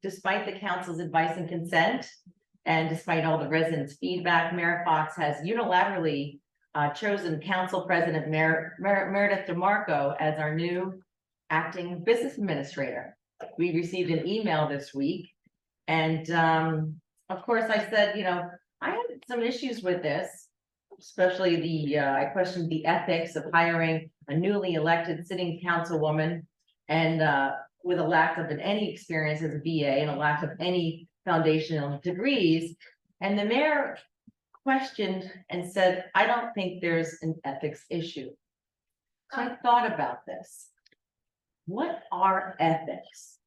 Despite the council's advice and consent, and despite all the residents' feedback, Mayor Fox has unilaterally chosen Council President Meredith DeMarco as our new acting business administrator. We received an email this week, and of course, I said, I had some issues with this, especially I questioned the ethics of hiring a newly elected sitting councilwoman and with a lack of any experience as a VA and a lack of any foundational degrees. And the mayor questioned and said, I don't think there's an ethics issue. So I thought about this. What are ethics?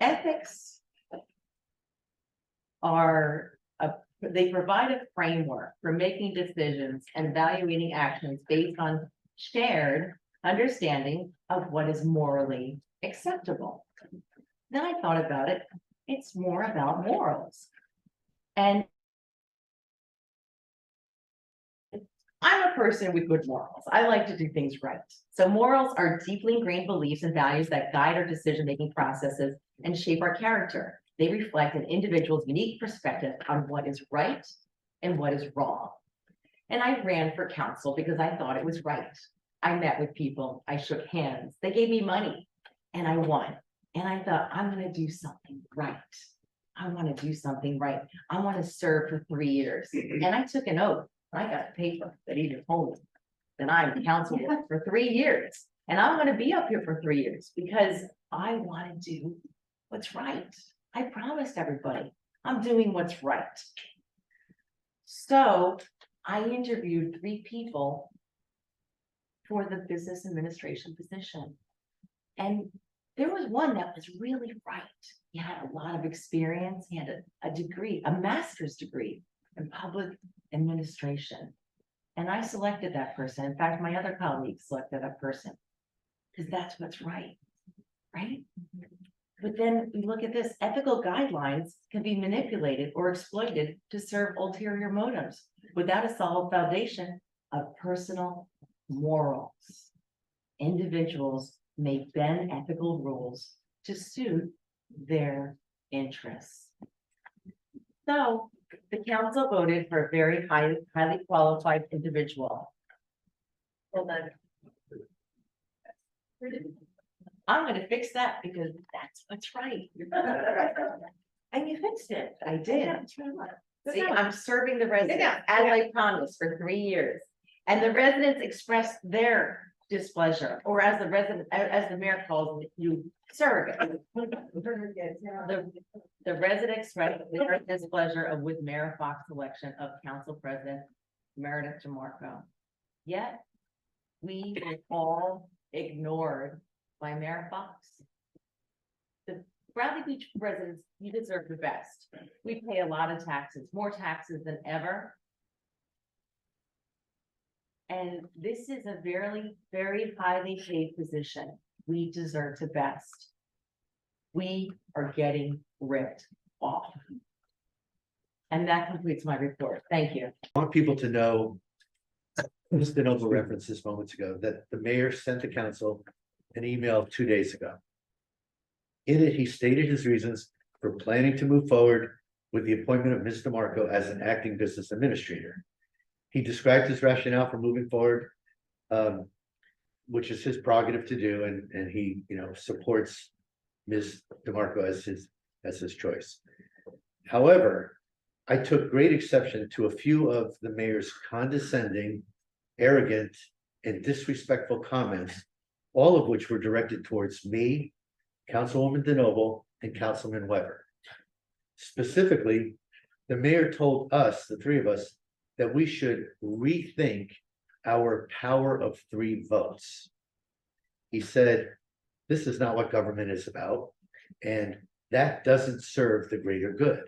Ethics are they provide a framework for making decisions and evaluating actions based on shared understanding of what is morally acceptable. Then I thought about it. It's more about morals. And I'm a person with good morals. I like to do things right. So morals are deeply ingrained beliefs and values that guide our decision-making processes and shape our character. They reflect an individual's unique perspective on what is right and what is wrong. And I ran for council because I thought it was right. I met with people, I shook hands, they gave me money, and I won. And I thought, I'm going to do something right. I want to do something right. I want to serve for 3 years. And I took an oath. I got a paper that even told me that I'm councilwoman for 3 years. And I'm going to be up here for 3 years because I want to do what's right. I promised everybody I'm doing what's right. So I interviewed 3 people for the business administration position. And there was one that was really right. He had a lot of experience. He had a degree, a master's degree in public administration. And I selected that person. In fact, my other colleagues selected that person because that's what's right, right? But then you look at this, ethical guidelines can be manipulated or exploited to serve ulterior motives without a solid foundation of personal morals. Individuals may bend ethical rules to suit their interests. So the council voted for a very highly qualified individual. Hold on. I'm going to fix that because that's what's right. And you fixed it. I did. See, I'm serving the residents as I promised for 3 years. And the residents expressed their displeasure, or as the mayor calls you, surrogate. The residents expressed their displeasure with Mayor Fox's election of Council President Meredith DeMarco. Yet we were all ignored by Mayor Fox. The Bradley Beach residents, you deserve the best. We pay a lot of taxes, more taxes than ever. And this is a very, very highly paid position. We deserve the best. We are getting ripped off. And that completes my report. Thank you. I want people to know, Mr. DeNovo referenced this moments ago, that the mayor sent the council an email 2 days ago. In it, he stated his reasons for planning to move forward with the appointment of Ms. DeMarco as an acting business administrator. He described his rationale for moving forward, which is his prerogative to do, and he, supports Ms. DeMarco as his choice. However, I took great exception to a few of the mayor's condescending, arrogant, and disrespectful comments, all of which were directed towards me, Councilwoman DeNovo, and Councilman Weber. Specifically, the mayor told us, the 3 of us, that we should rethink our power of 3 votes. He said, this is not what government is about, and that doesn't serve the greater good.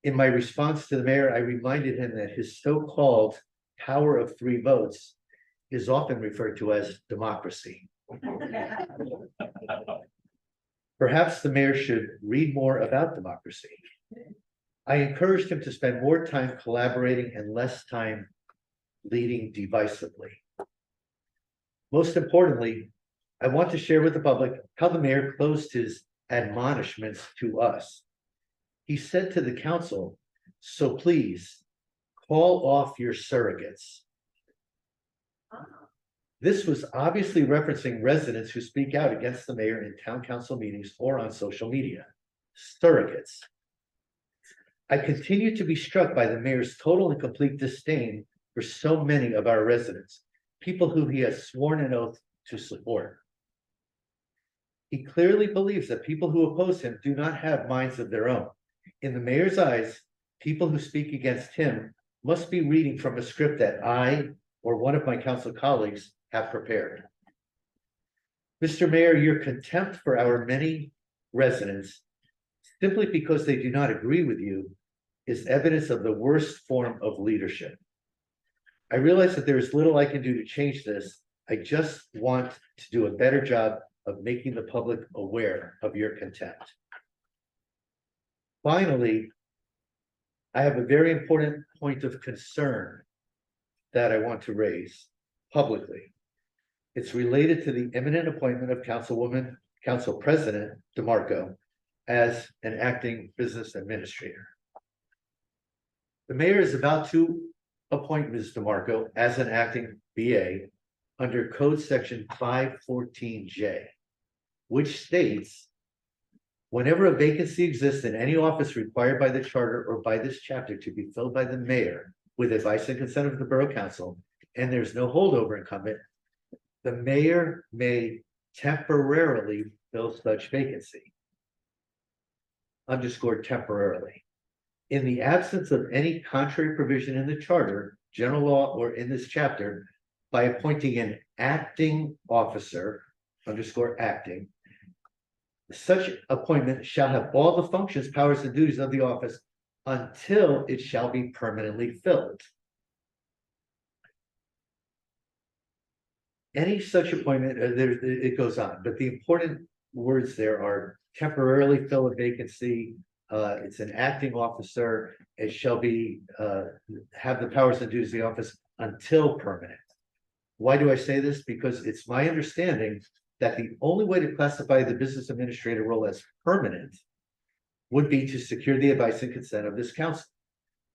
In my response to the mayor, I reminded him that his so-called power of 3 votes is often referred to as democracy. Perhaps the mayor should read more about democracy. I encouraged him to spend more time collaborating and less time leading divisively. Most importantly, I want to share with the public how the mayor closed his admonishments to us. He said to the council, "So please call off your surrogates." This was obviously referencing residents who speak out against the mayor in town council meetings or on social media. Surrogates. I continue to be struck by the mayor's total and complete disdain for so many of our residents, people who he has sworn an oath to support. He clearly believes that people who oppose him do not have minds of their own. In the mayor's eyes, people who speak against him must be reading from a script that I or one of my council colleagues have prepared. Mr. Mayor, your contempt for our many residents, simply because they do not agree with you, is evidence of the worst form of leadership. I realize that there is little I can do to change this. I just want to do a better job of making the public aware of your contempt. Finally, I have a very important point of concern that I want to raise publicly. It's related to the imminent appointment of Council President DeMarco as an acting business administrator. The mayor is about to appoint Ms. DeMarco as an acting BA under Code Section 514J, which states, whenever a vacancy exists in any office required by the charter or by this chapter to be filled by the mayor with advice and consent of the Borough Council, and there's no holdover incumbent, the mayor may temporarily fill such vacancy. Underscored temporarily. In the absence of any contrary provision in the charter, general law, or in this chapter, by appointing an acting officer, underscore acting, such appointment shall have all the functions, powers, and duties of the office until it shall be permanently filled. Any such appointment, it goes on, but the important words there are temporarily fill a vacancy. It's an acting officer. It shall be have the powers and duties of the office until permanent. Why do I say this? Because it's my understanding that the only way to classify the business administrator role as permanent would be to secure the advice and consent of this council.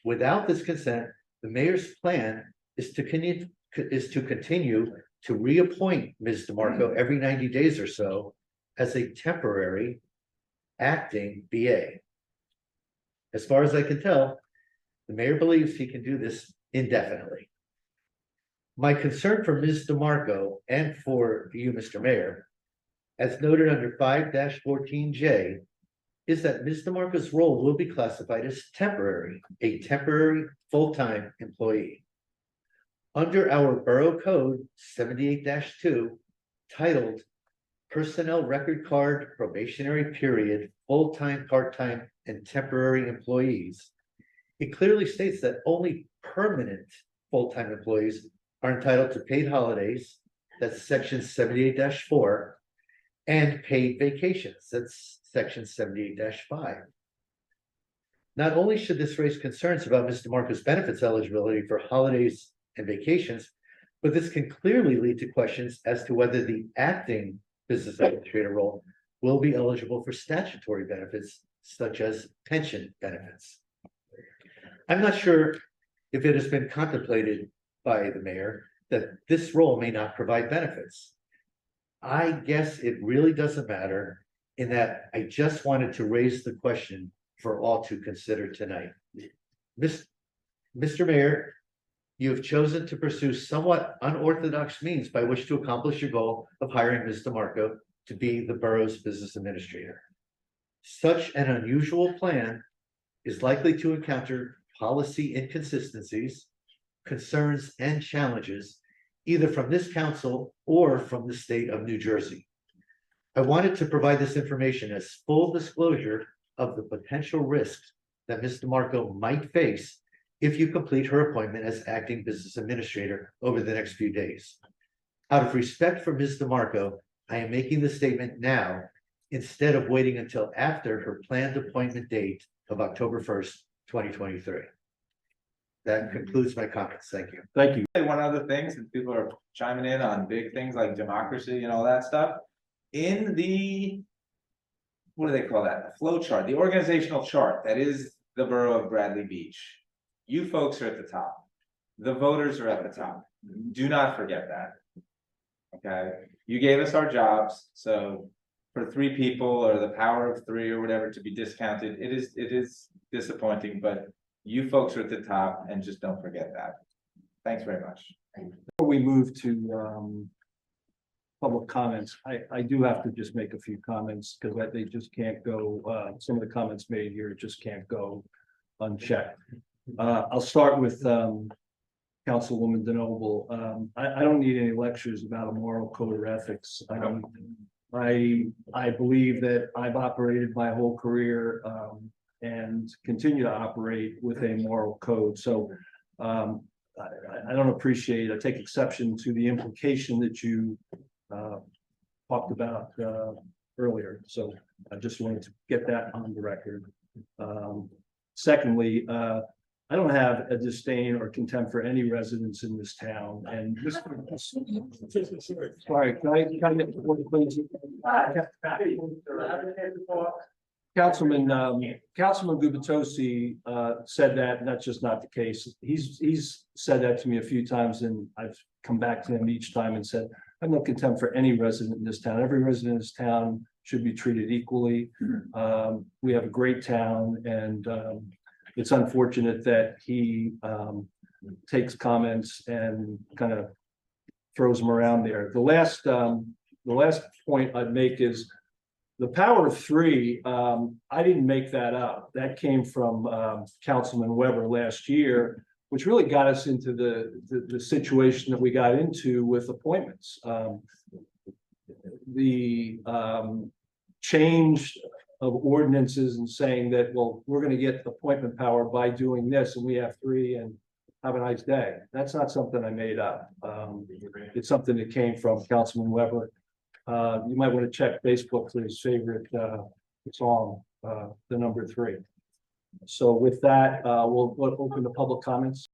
Without this consent, the mayor's plan is to continue to reappoint Ms. DeMarco every 90 days or so as a temporary acting BA. As far as I can tell, the mayor believes he can do this indefinitely. My concern for Ms. DeMarco and for you, Mr. Mayor, as noted under 5-14J, is that Ms. DeMarco's role will be classified as temporary, a temporary full-time employee. Under our Borough Code 78-2, titled Personnel Record Card Probationary Period, Full-Time, Part-Time, and Temporary Employees, it clearly states that only permanent full-time employees are entitled to paid holidays, that's section 78-4, and paid vacations, that's section 78-5. Not only should this raise concerns about Ms. DeMarco's benefits eligibility for holidays and vacations, but this can clearly lead to questions as to whether the acting business administrator role will be eligible for statutory benefits, such as pension benefits. I'm not sure if it has been contemplated by the mayor that this role may not provide benefits. I guess it really doesn't matter, in that I just wanted to raise the question for all to consider tonight. Mr. Mayor, you have chosen to pursue somewhat unorthodox means by which to accomplish your goal of hiring Ms. DeMarco to be the borough's business administrator. Such an unusual plan is likely to encounter policy inconsistencies, concerns, and challenges, either from this council or from the state of New Jersey. I wanted to provide this information as full disclosure of the potential risks that Ms. DeMarco might face if you complete her appointment as acting business administrator over the next few days. Out of respect for Ms. DeMarco, I am making this statement now instead of waiting until after her planned appointment date of October 1st, 2023. That concludes my comments. Thank you. Thank you. One other thing, since people are chiming in on big things like democracy and all that stuff, in the. What do they call that? The flow chart, the organizational chart that is the borough of Bradley Beach. You folks are at the top. The voters are at the top. Do not forget that. Okay, you gave us our jobs, so for 3 people or the power of 3 or whatever to be discounted, it is disappointing, but you folks are at the top and just don't forget that. Thanks very much. Before we move to public comments, I do have to just make a few comments because they just can't go, some of the comments made here just can't go unchecked. I'll start with Councilwoman DeNoble. I don't need any lectures about a moral code or ethics. I believe that I've operated my whole career and continue to operate with a moral code. So I don't appreciate, I take exception to the implication that you talked about earlier. So I just wanted to get that on the record. Secondly, I don't have a disdain or contempt for any residents in this town, and this. Sorry, can I get the word, please? Councilman Gubitosi said that, and that's just not the case. He's said that to me a few times, and I've come back to him each time and said, I have no contempt for any resident in this town. Every resident in this town should be treated equally. We have a great town, and it's unfortunate that he takes comments and kind of throws them around there. The last point I'd make is the power of 3. I didn't make that up. That came from Councilman Weber last year, which really got us into the situation that we got into with appointments. The change of ordinances and saying that, well, we're going to get appointment power by doing this, and we have 3 and have a nice day. That's not something I made up. It's something that came from Councilman Weber. You might want to check Facebook for his favorite song, the number 3. So with that, we'll open the public comments.